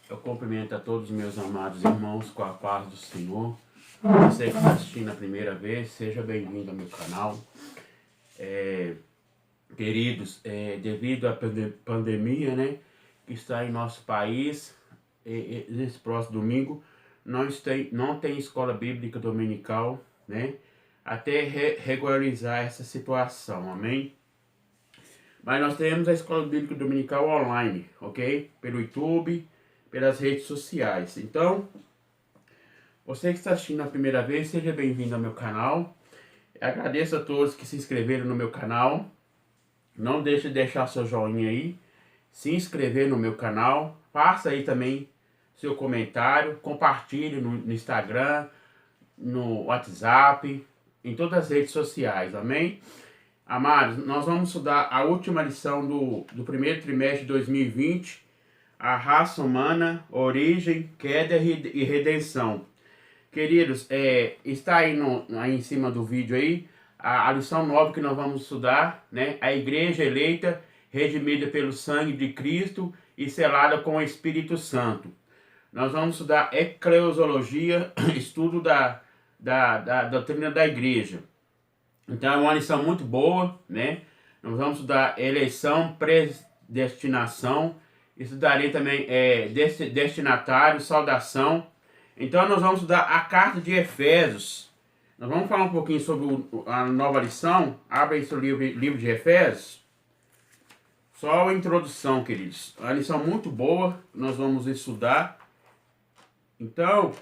Eu cumprimento a todos os meus amados irmãos com a paz do Senhor. Você que está assistindo a primeira vez, seja bem-vindo ao meu canal. Queridos, devido à pandemia, né, que está em nosso país, nesse próximo domingo, não tem escola bíblica dominical, né, até regularizar essa situação, amém? Mas nós temos a escola bíblica dominical online, ok? Pelo YouTube, pelas redes sociais. Então, você que está assistindo a primeira vez, seja bem-vindo ao meu canal. Eu agradeço a todos que se inscreveram no meu canal. Não deixe de deixar seu joinha aí, se inscrever no meu canal, faça aí também seu comentário, compartilhe no Instagram, no WhatsApp, em todas as redes sociais, amém? Amados, nós vamos estudar a última lição do primeiro trimestre de 2020, a raça humana, origem, queda e redenção. Queridos, está aí, aí em cima do vídeo aí, a lição 9 que nós vamos estudar, né? A igreja eleita, redimida pelo sangue de Cristo e selada com o Espírito Santo. Nós vamos estudar eclesiologia, estudo da doutrina da igreja. Então é uma lição muito boa, né? Nós vamos estudar eleição, predestinação, estudarei também destinatário, saudação. Então nós vamos estudar a carta de Efésios. Nós vamos falar um pouquinho sobre a nova lição. Abre aí seu livro de Efésios. Só a introdução, queridos. É uma lição muito boa, nós vamos estudar. Então,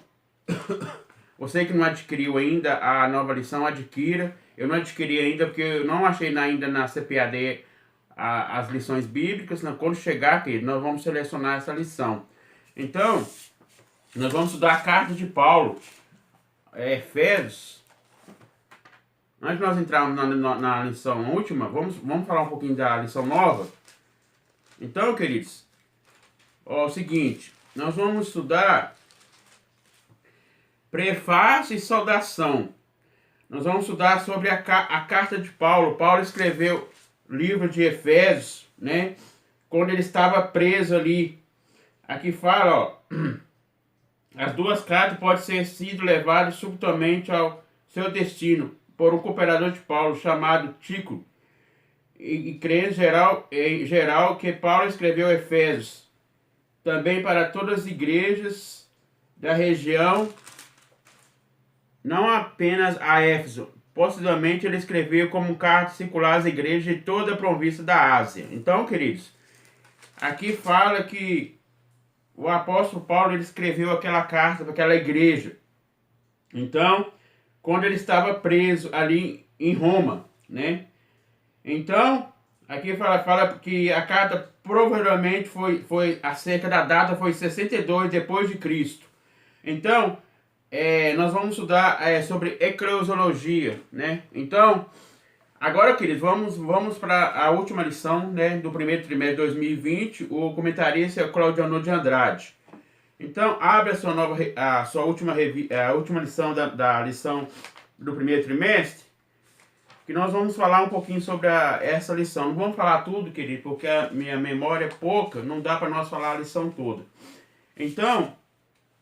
você que não adquiriu ainda a nova lição, adquira. Eu não adquiri ainda porque eu não achei ainda na CPAD as lições bíblicas. Quando chegar aqui, nós vamos selecionar essa lição. Então, nós vamos estudar a carta de Paulo, Efésios. Antes de nós entrarmos na lição última, vamos falar um pouquinho da lição nova. Então, queridos, é o seguinte, nós vamos estudar prefácio e saudação. Nós vamos estudar sobre a carta de Paulo. Paulo escreveu o livro de Efésios, né? Quando ele estava preso ali. Aqui fala, ó, as duas cartas podem ser sido levadas subitamente ao seu destino por um cooperador de Paulo chamado Tico. E creio em geral que Paulo escreveu Efésios também para todas as igrejas da região, não apenas a Éfeso. Possivelmente ele escreveu como carta circular às igrejas de toda a província da Ásia. Então, queridos, aqui fala que o apóstolo Paulo ele escreveu aquela carta para aquela igreja. Então, quando ele estava preso ali em Roma, né? Então, aqui fala que a carta provavelmente foi acerca da data, foi 62 depois de Cristo. Então, nós vamos estudar sobre eclesiologia, né? Então, agora, queridos, vamos para a última lição, né, do primeiro trimestre de 2020. O comentarista é o Claudiano de Andrade. Então, abre a sua última lição da lição do primeiro trimestre, que nós vamos falar um pouquinho sobre essa lição. Não vamos falar tudo, querido, porque a minha memória é pouca, não dá para nós falar a lição toda. Então,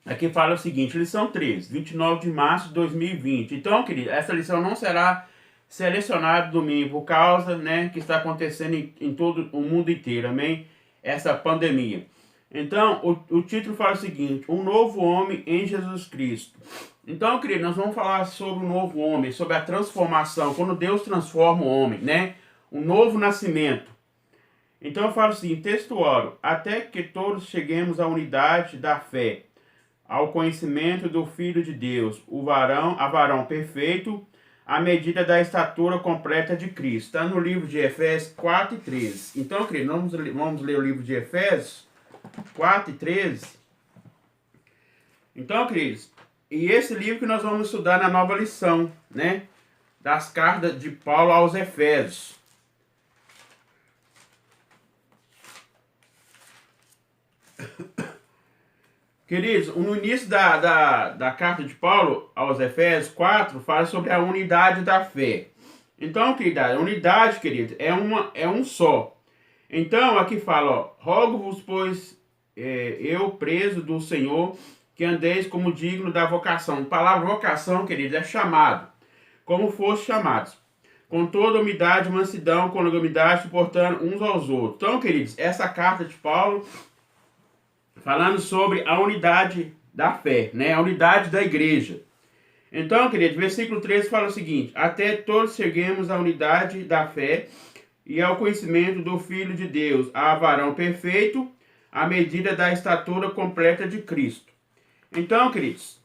aqui fala o seguinte, lição 13, 29 de março de 2020. Então, querido, essa lição não será selecionada domingo por causa, né, que está acontecendo em todo o mundo inteiro, amém? Essa pandemia. Então, o título fala o seguinte, um novo homem em Jesus Cristo. Então, querido, nós vamos falar sobre o novo homem, sobre a transformação, quando Deus transforma o homem, né? Um novo nascimento. Então, eu falo assim, textual, até que todos cheguemos à unidade da fé, ao conhecimento do Filho de Deus, a varão perfeito, à medida da estatura completa de Cristo. Está no livro de Efésios 4 e 13. Então, querido, vamos ler o livro de Efésios 4 e 13. Então, queridos, e esse livro que nós vamos estudar na nova lição, né? Das cartas de Paulo aos Efésios. Queridos, no início da carta de Paulo aos Efésios 4, fala sobre a unidade da fé. Então, querida, a unidade, querido, é um só. Então, aqui fala, ó, rogo-vos, pois, eu preso do Senhor, que andeis como digno da vocação. A palavra vocação, queridos, é chamado, como fosse chamados, com toda humildade, mansidão, com longanimidade, suportando uns aos outros. Então, queridos, essa carta de Paulo, falando sobre a unidade da fé, né? A unidade da igreja. Então, queridos, versículo 13 fala o seguinte: até todos cheguemos à unidade da fé e ao conhecimento do Filho de Deus, a varão perfeito, à medida da estatura completa de Cristo. Então, queridos,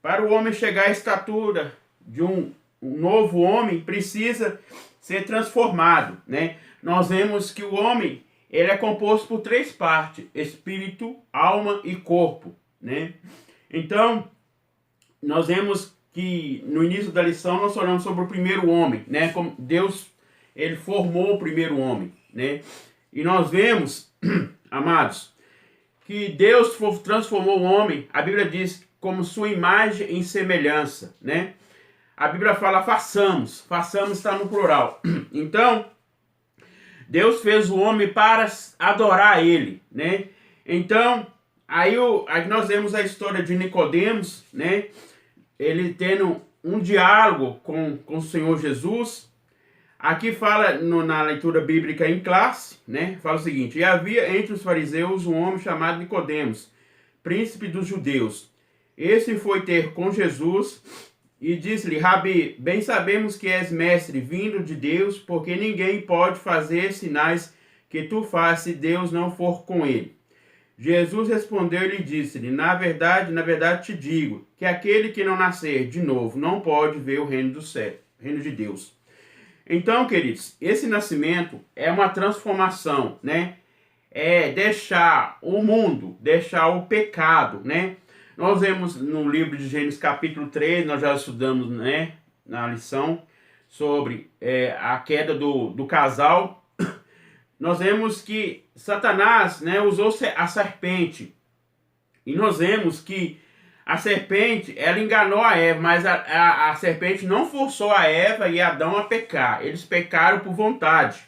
para o homem chegar à estatura de um novo homem, precisa ser transformado, né? Nós vemos que o homem, ele é composto por três partes: espírito, alma e corpo, né? Então, nós vemos que no início da lição nós falamos sobre o primeiro homem, né? Como Deus, ele formou o primeiro homem, né? E nós vemos, amados, que Deus transformou o homem, a Bíblia diz, como sua imagem e semelhança, né? A Bíblia fala façamos, façamos está no plural. Então, Deus fez o homem para adorar ele, né? Então, aí nós vemos a história de Nicodemos, né? Ele tendo um diálogo com o Senhor Jesus. Aqui fala na leitura bíblica em classe, né? Fala o seguinte: e havia entre os fariseus um homem chamado Nicodemos, príncipe dos judeus. Esse foi ter com Jesus e disse-lhe: Rabi, bem sabemos que és mestre vindo de Deus, porque ninguém pode fazer sinais que tu fazes se Deus não for com ele. Jesus respondeu e disse-lhe: na verdade te digo, que aquele que não nascer de novo não pode ver o reino do céu, o reino de Deus. Então, queridos, esse nascimento é uma transformação, né? É deixar o mundo, deixar o pecado, né? Nós vemos no livro de Gênesis capítulo 3, nós já estudamos, né, na lição, sobre a queda do casal. Nós vemos que Satanás, né, usou a serpente. E nós vemos que a serpente, ela enganou a Eva, mas a serpente não forçou a Eva e Adão a pecar. Eles pecaram por vontade.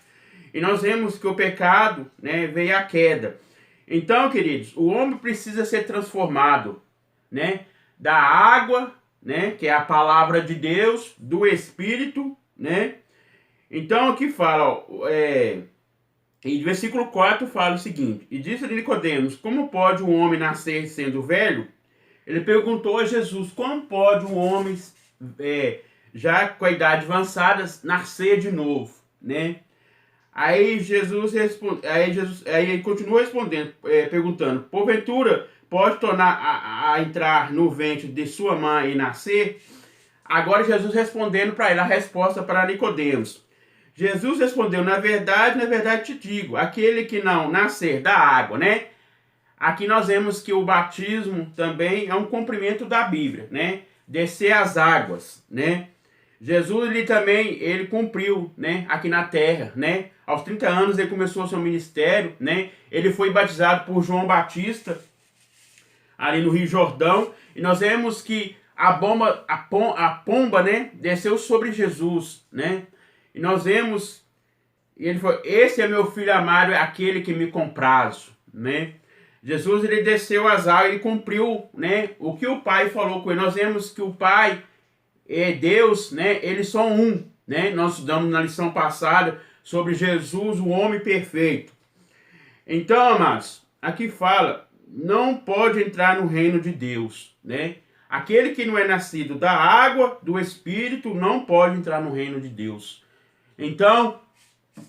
E nós vemos que o pecado, né, veio a queda. Então, queridos, o homem precisa ser transformado, né, da água, né, que é a palavra de Deus, do Espírito, né. Então, aqui fala, e versículo 4 fala o seguinte: e disse-lhe Nicodemos: como pode um homem nascer sendo velho? Ele perguntou a Jesus: como pode um homem, já com a idade avançada, nascer de novo, né? Aí Jesus responde, aí ele continua respondendo, perguntando: porventura pode tornar a entrar no ventre de sua mãe e nascer? Agora Jesus respondendo para ele a resposta para Nicodemos. Jesus respondeu: na verdade te digo, aquele que não nascer da água, né? Aqui nós vemos que o batismo também é um cumprimento da Bíblia, né? Descer as águas, né? Jesus, ele cumpriu, né? Aqui na terra, né? Aos 30 anos ele começou o seu ministério, né? Ele foi batizado por João Batista, ali no Rio Jordão. E nós vemos que a pomba, né? Desceu sobre Jesus, né? E nós vemos, ele falou: esse é meu filho amado, é aquele que me comprazo, né? Jesus, ele desceu as águas e cumpriu, né, o que o Pai falou com ele. Nós vemos que o Pai e Deus, né, eles são um, né? Nós estudamos na lição passada sobre Jesus, o homem perfeito. Então, amados, aqui fala: não pode entrar no reino de Deus, né? Aquele que não é nascido da água, do Espírito, não pode entrar no reino de Deus. Então,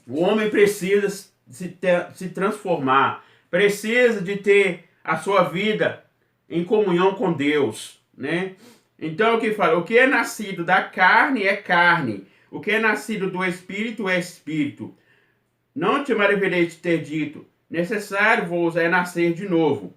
o homem precisa se transformar, precisa de ter a sua vida em comunhão com Deus, né? Então, o que fala? O que é nascido da carne é carne, o que é nascido do Espírito é Espírito. Não te maravilhei de ter dito: necessário vos é nascer de novo.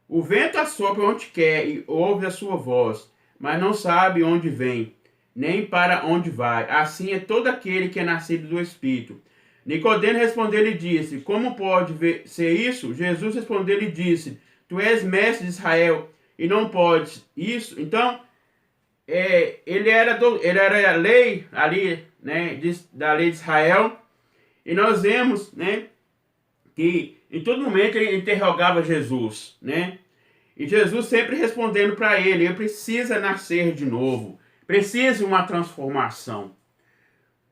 O vento assopra onde quer e ouve a sua voz, mas não sabe onde vem, nem para onde vai. Assim é todo aquele que é nascido do Espírito. Nicodemo respondeu e disse: como pode ser isso? Jesus respondeu e disse: tu és mestre de Israel e não podes isso? Então, ele era a lei ali, né, da lei de Israel. E nós vemos, né, que em todo momento ele interrogava Jesus, né? E Jesus sempre respondendo para ele: eu preciso nascer de novo, preciso uma transformação.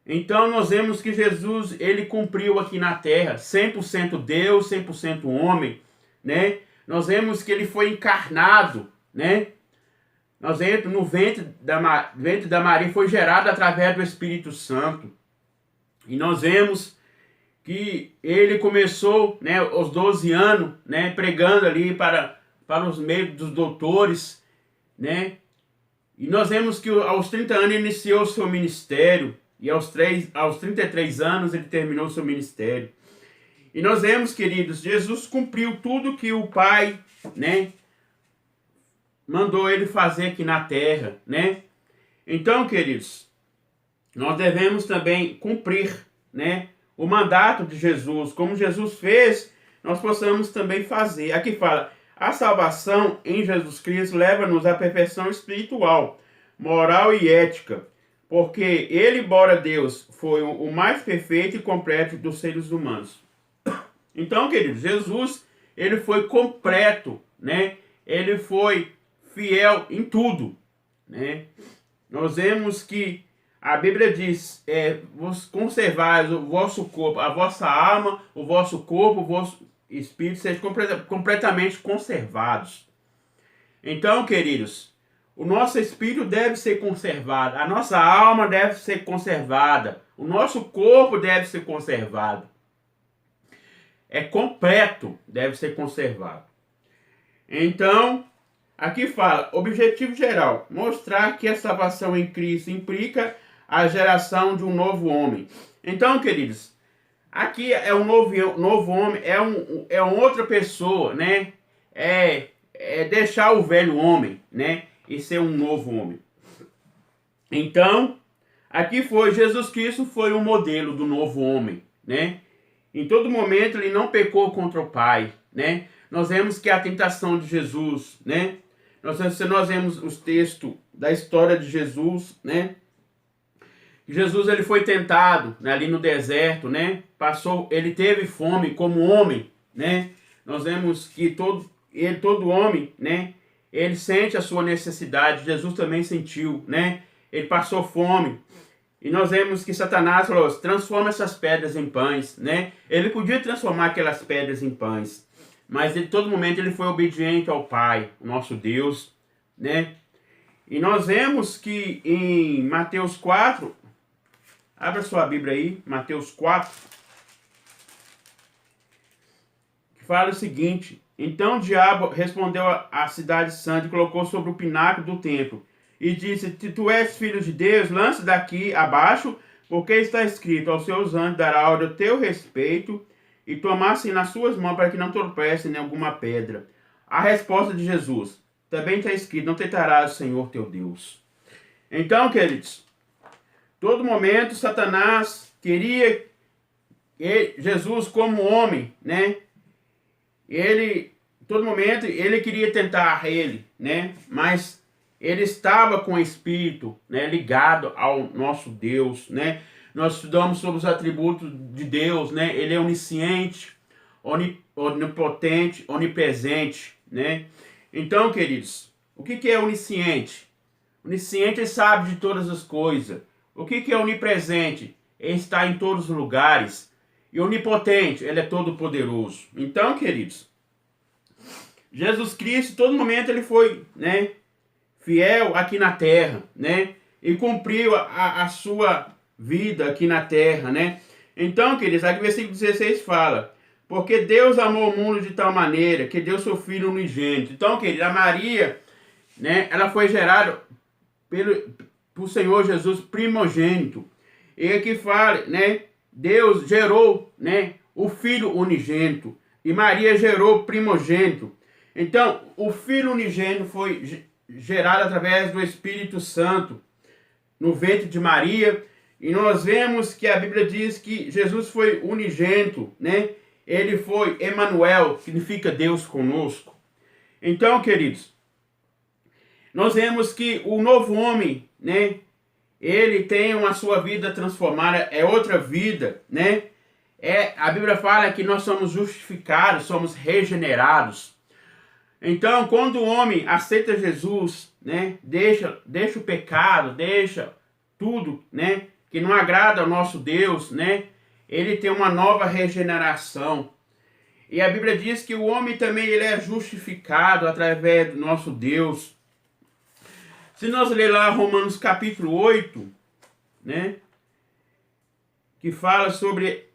Então nós vemos que Jesus, ele cumpriu aqui na terra, 100% Deus, 100% homem, né? Nós vemos que ele foi encarnado, né? Nós vemos no ventre da Maria, foi gerado através do Espírito Santo. E nós vemos que ele começou, né, aos 12 anos, né, pregando ali para os meios dos doutores, né? E nós vemos que aos 30 anos ele iniciou o seu ministério, e aos 33 anos ele terminou o seu ministério. E nós vemos, queridos, Jesus cumpriu tudo que o Pai, né, mandou ele fazer aqui na terra, né? Então, queridos, nós devemos também cumprir, né, o mandato de Jesus. Como Jesus fez, nós possamos também fazer. Aqui fala: a salvação em Jesus Cristo leva-nos à perfeição espiritual, moral e ética, porque ele, embora Deus, foi o mais perfeito e completo dos seres humanos. Então, queridos, Jesus, ele foi completo, né? Ele foi fiel em tudo, né? Nós vemos que a Bíblia diz: vos conservais o vosso corpo, a vossa alma, o vosso corpo, o vosso espírito sejam completamente conservados. Então, queridos, o nosso espírito deve ser conservado, a nossa alma deve ser conservada, o nosso corpo deve ser conservado. É completo, deve ser conservado. Então, aqui fala: objetivo geral, mostrar que a salvação em Cristo implica a geração de um novo homem. Então, queridos, aqui é um novo homem, é uma outra pessoa, né? É deixar o velho homem, né? E ser um novo homem. Então, aqui Jesus Cristo foi um modelo do novo homem, né? Em todo momento ele não pecou contra o Pai, né? Nós vemos que a tentação de Jesus, né? Nós vemos os textos da história de Jesus, né? Jesus, ele foi tentado, né, ali no deserto, né? Ele teve fome como homem, né? Nós vemos que todo homem, né? Ele sente a sua necessidade. Jesus também sentiu, né? Ele passou fome. E nós vemos que Satanás falou: transforma essas pedras em pães, né? Ele podia transformar aquelas pedras em pães, mas em todo momento ele foi obediente ao Pai, o nosso Deus, né? E nós vemos que em Mateus 4, abra sua Bíblia aí, Mateus 4, que fala o seguinte: então o diabo respondeu à cidade santa e colocou sobre o pináculo do templo, e disse: se tu és filho de Deus, lance daqui abaixo, porque está escrito: aos seus anjos dará ordem a teu respeito, e tomassem nas suas mãos para que não tropecem em alguma pedra. A resposta de Jesus: também está escrito: não tentarás o Senhor teu Deus. Então, queridos, todo momento Satanás queria Jesus como homem, né? Todo momento ele queria tentar ele, né? Mas ele estava com o Espírito, né, ligado ao nosso Deus, né? Nós estudamos sobre os atributos de Deus, né? Ele é onisciente, onipotente, onipresente, né? Então, queridos, o que é onisciente? Onisciente, ele sabe de todas as coisas. O que é onipresente? Ele está em todos os lugares. E onipotente, ele é todo poderoso. Então, queridos, Jesus Cristo, todo momento ele foi, né, fiel aqui na terra, né? E cumpriu a sua vida aqui na terra, né? Então, queridos, aqui o versículo 16 fala: porque Deus amou o mundo de tal maneira que deu seu Filho unigênito. Então, queridos, a Maria, né, ela foi gerada por Senhor Jesus primogênito. E aqui fala, né, Deus gerou, né, o Filho unigênito. E Maria gerou primogênito. Então, o Filho unigênito foi gerado através do Espírito Santo no ventre de Maria. E nós vemos que a Bíblia diz que Jesus foi unigênito, né? Ele foi Emanuel, que significa Deus conosco. Então, queridos, nós vemos que o novo homem, né, ele tem a sua vida transformada, é outra vida, né? A Bíblia fala que nós somos justificados, somos regenerados. Então, quando o homem aceita Jesus, né, deixa o pecado, deixa tudo, né, que não agrada ao nosso Deus, né, ele tem uma nova regeneração. E a Bíblia diz que o homem também ele é justificado através do nosso Deus. Se nós ler lá Romanos capítulo 8, né, que fala sobre,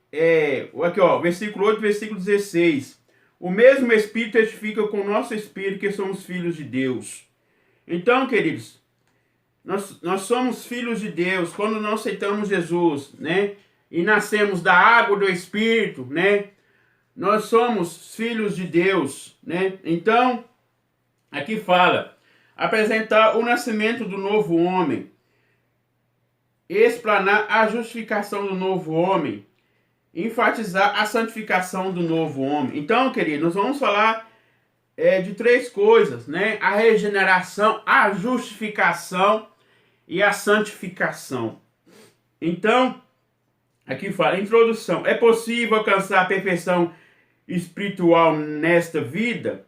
aqui ó, versículo 8, versículo 16. O mesmo Espírito testifica com o nosso Espírito que somos filhos de Deus. Então, queridos, nós somos filhos de Deus quando nós aceitamos Jesus, né? E nascemos da água do Espírito, né? Nós somos filhos de Deus, né? Então, aqui fala, apresentar o nascimento do novo homem, explanar a justificação do novo homem, enfatizar a santificação do novo homem. Então, queridos, nós vamos falar de três coisas, né? A regeneração, a justificação e a santificação. Então, aqui fala, introdução. É possível alcançar a perfeição espiritual nesta vida?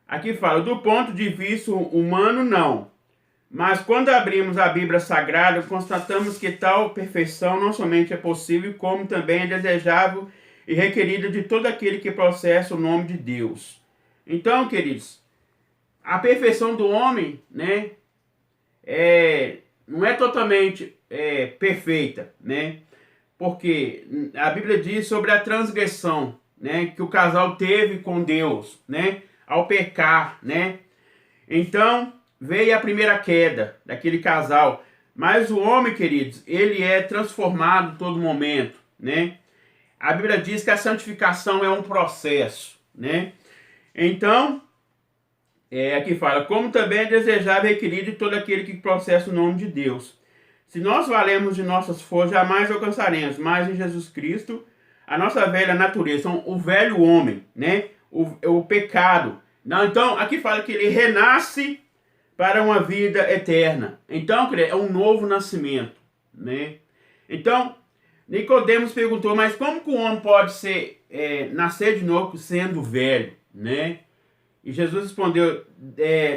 Aqui fala, do ponto de vista humano, não. Mas quando abrimos a Bíblia Sagrada, constatamos que tal perfeição não somente é possível, como também é desejável e requerida de todo aquele que processa o nome de Deus. Então, queridos, a perfeição do homem, né, não é totalmente perfeita, né? Porque a Bíblia diz sobre a transgressão, né, que o casal teve com Deus, né, ao pecar, né? Então, veio a primeira queda daquele casal. Mas o homem, queridos, ele é transformado todo momento, né? A Bíblia diz que a santificação é um processo, né? Então, aqui fala, como também é desejável e requerido de todo aquele que processa o nome de Deus. Se nós valemos de nossas forças, jamais alcançaremos, mas em Jesus Cristo, a nossa velha natureza, o velho homem, né? O pecado. Não, então, aqui fala que ele renasce para uma vida eterna. Então, é um novo nascimento, né? Então, Nicodemos perguntou, mas como que o homem pode nascer de novo sendo velho, né? E Jesus respondeu,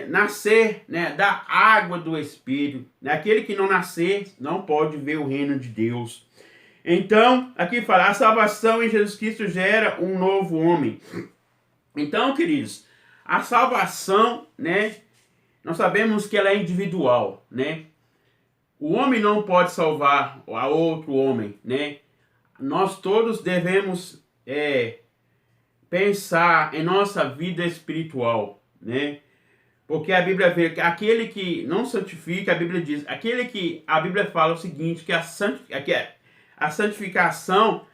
nascer, né, da água do Espírito. Aquele que não nascer não pode ver o reino de Deus. Então, aqui fala, a salvação em Jesus Cristo gera um novo homem. Então, queridos, a salvação, né, nós sabemos que ela é individual, né? O homem não pode salvar a outro homem, né? Nós todos devemos pensar em nossa vida espiritual, né? Porque a Bíblia vê que aquele que não santifica, a Bíblia diz, a Bíblia fala o seguinte, que a santificação,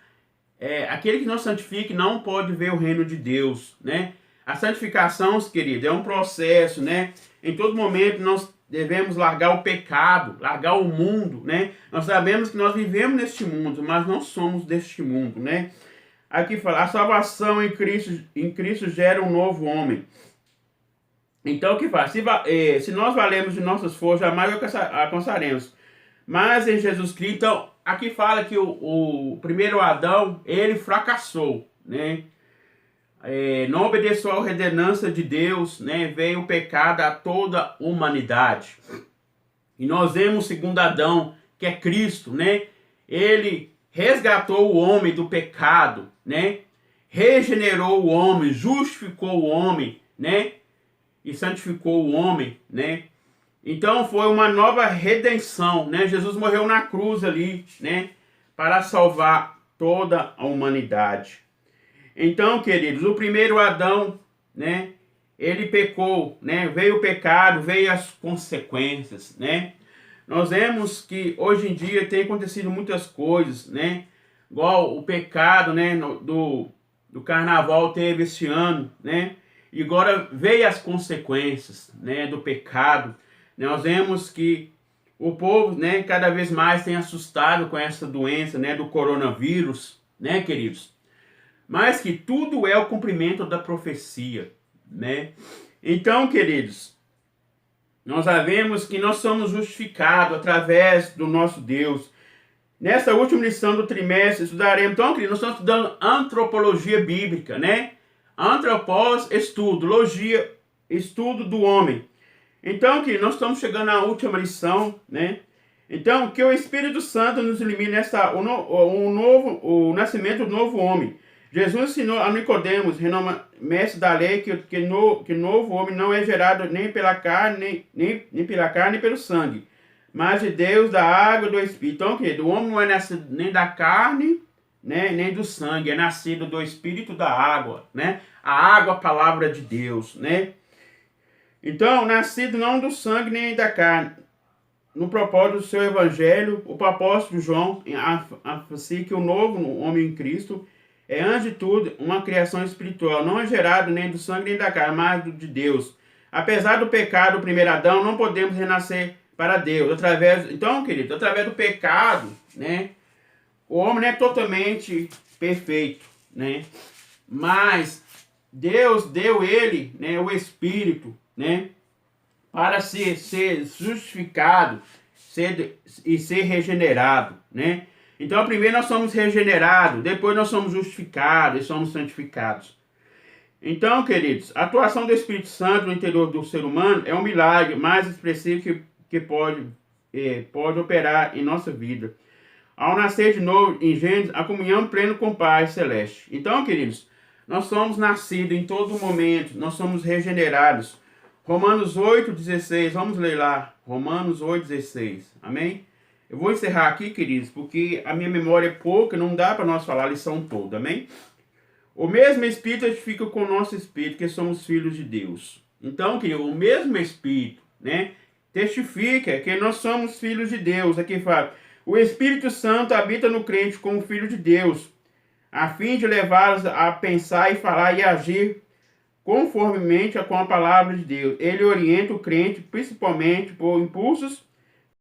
aquele que não santifica não pode ver o reino de Deus, né? A santificação, querido, é um processo, né? Em todo momento nós devemos largar o pecado, largar o mundo, né? Nós sabemos que nós vivemos neste mundo, mas não somos deste mundo, né? Aqui fala, a salvação em Cristo gera um novo homem. Então, o que faz? Se nós valemos de nossas forças, jamais alcançaremos. Mas em Jesus Cristo, então, aqui fala que o primeiro Adão, ele fracassou, né? Não obedeceu à ordenança de Deus, né? Veio o pecado a toda a humanidade. E nós vemos o segundo Adão, que é Cristo, né? Ele resgatou o homem do pecado, né? Regenerou o homem, justificou o homem, né? E santificou o homem, né? Então foi uma nova redenção, né? Jesus morreu na cruz ali, né? Para salvar toda a humanidade. Então, queridos, o primeiro Adão, né? Ele pecou, né? Veio o pecado, veio as consequências, né? Nós vemos que hoje em dia tem acontecido muitas coisas, né? Igual o pecado, né? Do carnaval teve esse ano, né? E agora veio as consequências, né? Do pecado. Nós vemos que o povo, né? Cada vez mais tem assustado com essa doença, né? Do coronavírus, né, queridos? Mas que tudo é o cumprimento da profecia, né? Então, queridos, nós sabemos que nós somos justificados através do nosso Deus. Nessa última lição do trimestre, estudaremos, então, queridos, nós estamos estudando antropologia bíblica, né? Antropós, estudo, logia, estudo do homem. Então, queridos, nós estamos chegando à última lição, né? Então, que o Espírito Santo nos ilumine o nascimento do novo homem. Jesus ensinou a Nicodemos, mestre da lei, que novo homem não é gerado nem pela carne, nem pela carne, nem pelo sangue, mas de Deus, da água e do Espírito. Então, querido, o homem não é nascido nem da carne, né, nem do sangue, é nascido do Espírito, da água, né? A água, a palavra de Deus, né? Então, nascido não do sangue nem da carne. No propósito do seu evangelho, o apóstolo João afirma que o novo homem em Cristo é, antes de tudo, uma criação espiritual, não é gerado nem do sangue nem da carne, mas de Deus. Apesar do pecado do primeiro Adão, não podemos renascer para Deus. Então, querido, através do pecado, né, o homem não é totalmente perfeito, né, mas Deus deu ele, né, o Espírito, né, para ser justificado e ser regenerado, né? Então, primeiro nós somos regenerados, depois nós somos justificados e somos santificados. Então, queridos, a atuação do Espírito Santo no interior do ser humano é um milagre mais expressivo que pode operar em nossa vida. Ao nascer de novo em Gênesis, a comunhão plena com o Pai Celeste. Então, queridos, nós somos nascidos em todo momento, nós somos regenerados. Romanos 8,16, vamos ler lá. Romanos 8,16, amém? Eu vou encerrar aqui, queridos, porque a minha memória é pouca, não dá para nós falar a lição toda, amém? O mesmo Espírito testifica com o nosso Espírito que somos filhos de Deus. Então, querido, o mesmo Espírito, né, testifica que nós somos filhos de Deus. Aqui fala, o Espírito Santo habita no crente como filho de Deus, a fim de levá-los a pensar e falar e agir conformemente com a palavra de Deus. Ele orienta o crente, principalmente por impulsos